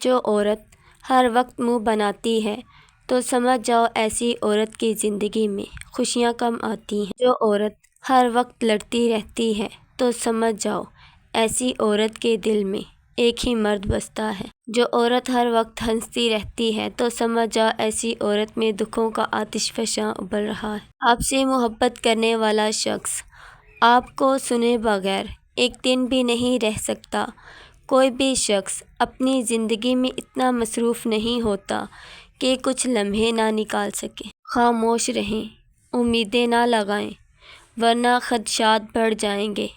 جو عورت ہر وقت منہ بناتی ہے تو سمجھ جاؤ ایسی عورت کی زندگی میں خوشیاں کم آتی ہیں۔ جو عورت ہر وقت لڑتی رہتی ہے تو سمجھ جاؤ ایسی عورت کے دل میں ایک ہی مرد بستا ہے۔ جو عورت ہر وقت ہنستی رہتی ہے تو سمجھ جاؤ ایسی عورت میں دکھوں کا آتش فشاں ابل رہا ہے۔ آپ سے محبت کرنے والا شخص آپ کو سنے بغیر ایک دن بھی نہیں رہ سکتا۔ کوئی بھی شخص اپنی زندگی میں اتنا مصروف نہیں ہوتا کہ کچھ لمحے نہ نکال سکے۔ خاموش رہیں، امیدیں نہ لگائیں، ورنہ خدشات بڑھ جائیں گے۔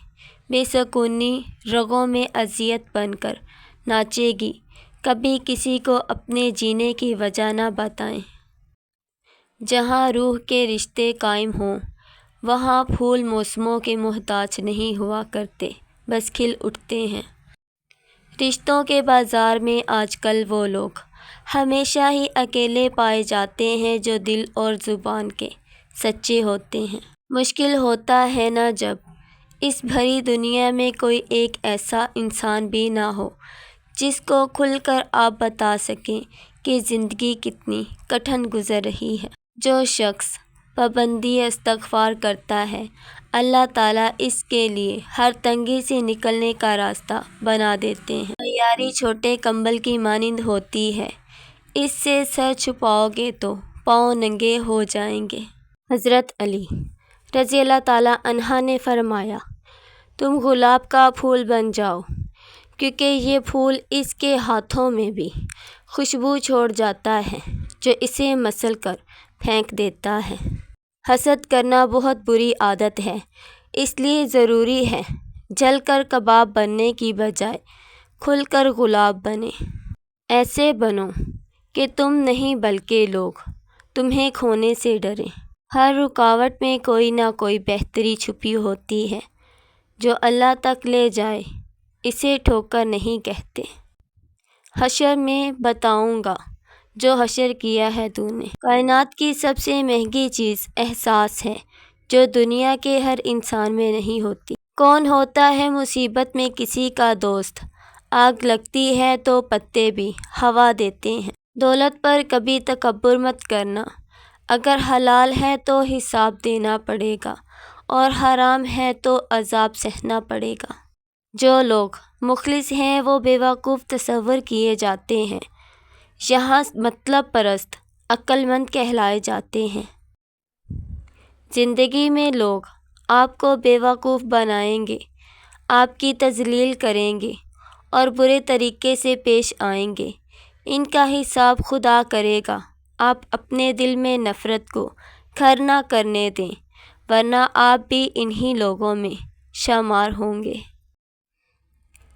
بے سکونی رگوں میں اذیت بن کر ناچے گی۔ کبھی کسی کو اپنے جینے کی وجہ نہ بتائیں۔ جہاں روح کے رشتے قائم ہوں وہاں پھول موسموں کے محتاج نہیں ہوا کرتے، بس کھل اٹھتے ہیں۔ رشتوں کے بازار میں آج کل وہ لوگ ہمیشہ ہی اکیلے پائے جاتے ہیں جو دل اور زبان کے سچے ہوتے ہیں۔ مشکل ہوتا ہے نا جب اس بھری دنیا میں کوئی ایک ایسا انسان بھی نہ ہو جس کو کھل کر آپ بتا سکیں کہ زندگی کتنی کٹھن گزر رہی ہے۔ جو شخص پابندی استغفار کرتا ہے اللہ تعالیٰ اس کے لیے ہر تنگی سے نکلنے کا راستہ بنا دیتے ہیں۔ تیاری چھوٹے کمبل کی مانند ہوتی ہے، اس سے سر چھپاؤ گے تو پاؤں ننگے ہو جائیں گے۔ حضرت علی رضی اللہ تعالیٰ عنہ نے فرمایا، تم گلاب کا پھول بن جاؤ کیونکہ یہ پھول اس کے ہاتھوں میں بھی خوشبو چھوڑ جاتا ہے جو اسے مسل کر پھینک دیتا ہے۔ حسد کرنا بہت بری عادت ہے، اس لیے ضروری ہے جل کر کباب بننے کی بجائے کھل کر گلاب بنیں۔ ایسے بنو کہ تم نہیں بلکہ لوگ تمہیں کھونے سے ڈریں۔ ہر رکاوٹ میں کوئی نہ کوئی بہتری چھپی ہوتی ہے، جو اللہ تک لے جائے اسے ٹھوکر نہیں کہتے۔ حشر میں بتاؤں گا جو حشر کیا ہے تو نے۔ کائنات کی سب سے مہنگی چیز احساس ہے جو دنیا کے ہر انسان میں نہیں ہوتی۔ کون ہوتا ہے مصیبت میں کسی کا دوست؟ آگ لگتی ہے تو پتے بھی ہوا دیتے ہیں۔ دولت پر کبھی تکبر مت کرنا، اگر حلال ہے تو حساب دینا پڑے گا اور حرام ہے تو عذاب سہنا پڑے گا۔ جو لوگ مخلص ہیں وہ بیوقوف تصور کیے جاتے ہیں، یہاں مطلب پرست عقل مند کہلائے جاتے ہیں۔ زندگی میں لوگ آپ کو بیوقوف بنائیں گے، آپ کی تذلیل کریں گے اور برے طریقے سے پیش آئیں گے، ان کا حساب خدا کرے گا۔ آپ اپنے دل میں نفرت کو گھر نہ کرنے دیں ورنہ آپ بھی انہی لوگوں میں شمار ہوں گے۔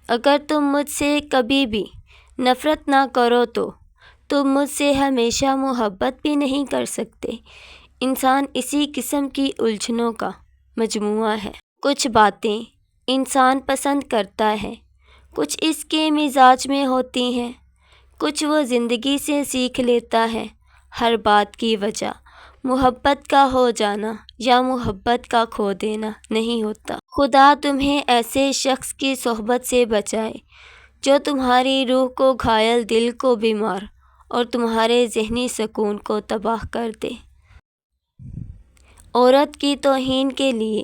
اگر تم مجھ سے کبھی بھی نفرت نہ کرو تو تم مجھ سے ہمیشہ محبت بھی نہیں کر سکتے۔ انسان اسی قسم کی الجھنوں کا مجموعہ ہے۔ کچھ باتیں انسان پسند کرتا ہے، کچھ اس کے مزاج میں ہوتی ہیں، کچھ وہ زندگی سے سیکھ لیتا ہے۔ ہر بات کی وجہ محبت کا ہو جانا یا محبت کا کھو دینا نہیں ہوتا۔ خدا تمہیں ایسے شخص کی صحبت سے بچائے جو تمہاری روح کو گھائل، دل کو بیمار اور تمہارے ذہنی سکون کو تباہ کر دے۔ عورت کی توہین کے لیے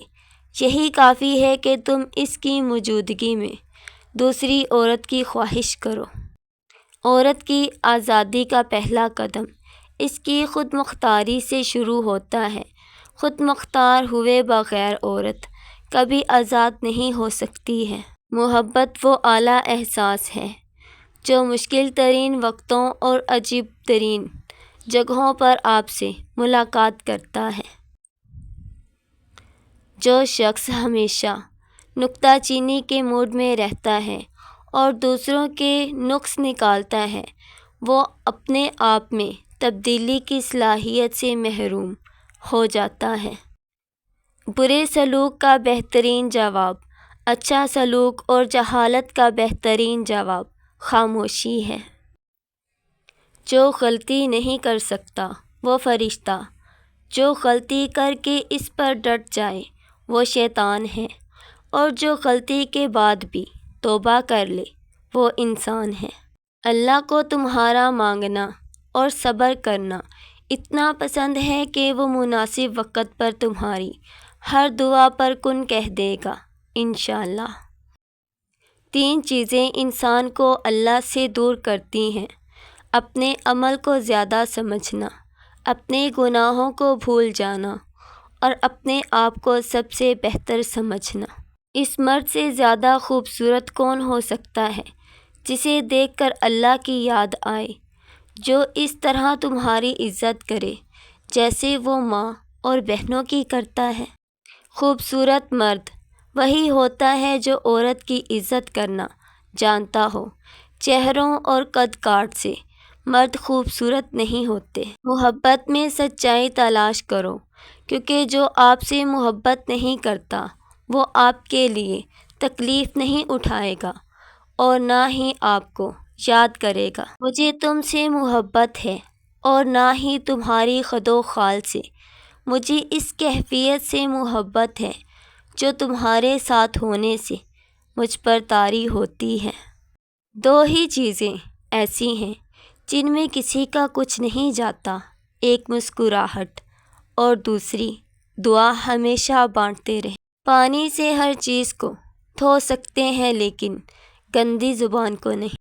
یہی کافی ہے کہ تم اس کی موجودگی میں دوسری عورت کی خواہش کرو۔ عورت کی آزادی کا پہلا قدم اس کی خود مختاری سے شروع ہوتا ہے۔ خود مختار ہوئے بغیر عورت کبھی آزاد نہیں ہو سکتی ہے۔ محبت وہ اعلیٰ احساس ہے جو مشکل ترین وقتوں اور عجیب ترین جگہوں پر آپ سے ملاقات کرتا ہے۔ جو شخص ہمیشہ نکتہ چینی کے موڈ میں رہتا ہے اور دوسروں کے نقص نکالتا ہے وہ اپنے آپ میں تبدیلی کی صلاحیت سے محروم ہو جاتا ہے۔ برے سلوک کا بہترین جواب اچھا سلوک اور جہالت کا بہترین جواب خاموشی ہے۔ جو غلطی نہیں کر سکتا وہ فرشتہ، جو غلطی کر کے اس پر ڈٹ جائے وہ شیطان ہے، اور جو غلطی کے بعد بھی توبہ کر لے وہ انسان ہے۔ اللہ کو تمہارا مانگنا اور صبر کرنا اتنا پسند ہے کہ وہ مناسب وقت پر تمہاری ہر دعا پر کن کہہ دے گا انشاءاللہ۔ 3 چیزیں انسان کو اللہ سے دور کرتی ہیں: اپنے عمل کو زیادہ سمجھنا، اپنے گناہوں کو بھول جانا اور اپنے آپ کو سب سے بہتر سمجھنا۔ اس مرد سے زیادہ خوبصورت کون ہو سکتا ہے جسے دیکھ کر اللہ کی یاد آئے، جو اس طرح تمہاری عزت کرے جیسے وہ ماں اور بہنوں کی کرتا ہے۔ خوبصورت مرد وہی ہوتا ہے جو عورت کی عزت کرنا جانتا ہو۔ چہروں اور قد کاٹ سے مرد خوبصورت نہیں ہوتے۔ محبت میں سچائی تلاش کرو، کیونکہ جو آپ سے محبت نہیں کرتا وہ آپ کے لیے تکلیف نہیں اٹھائے گا اور نہ ہی آپ کو یاد کرے گا۔ مجھے تم سے محبت ہے اور نہ ہی تمہاری خد و خال سے۔ مجھے اس کیفیت سے محبت ہے جو تمہارے ساتھ ہونے سے مجھ پر طاری ہوتی ہے۔ 2 ہی چیزیں ایسی ہیں جن میں کسی کا کچھ نہیں جاتا، ایک مسکراہٹ اور دوسری دعا ہمیشہ بانٹتے رہیں۔ پانی سے ہر چیز کو دھو سکتے ہیں لیکن گندی زبان کو نہیں۔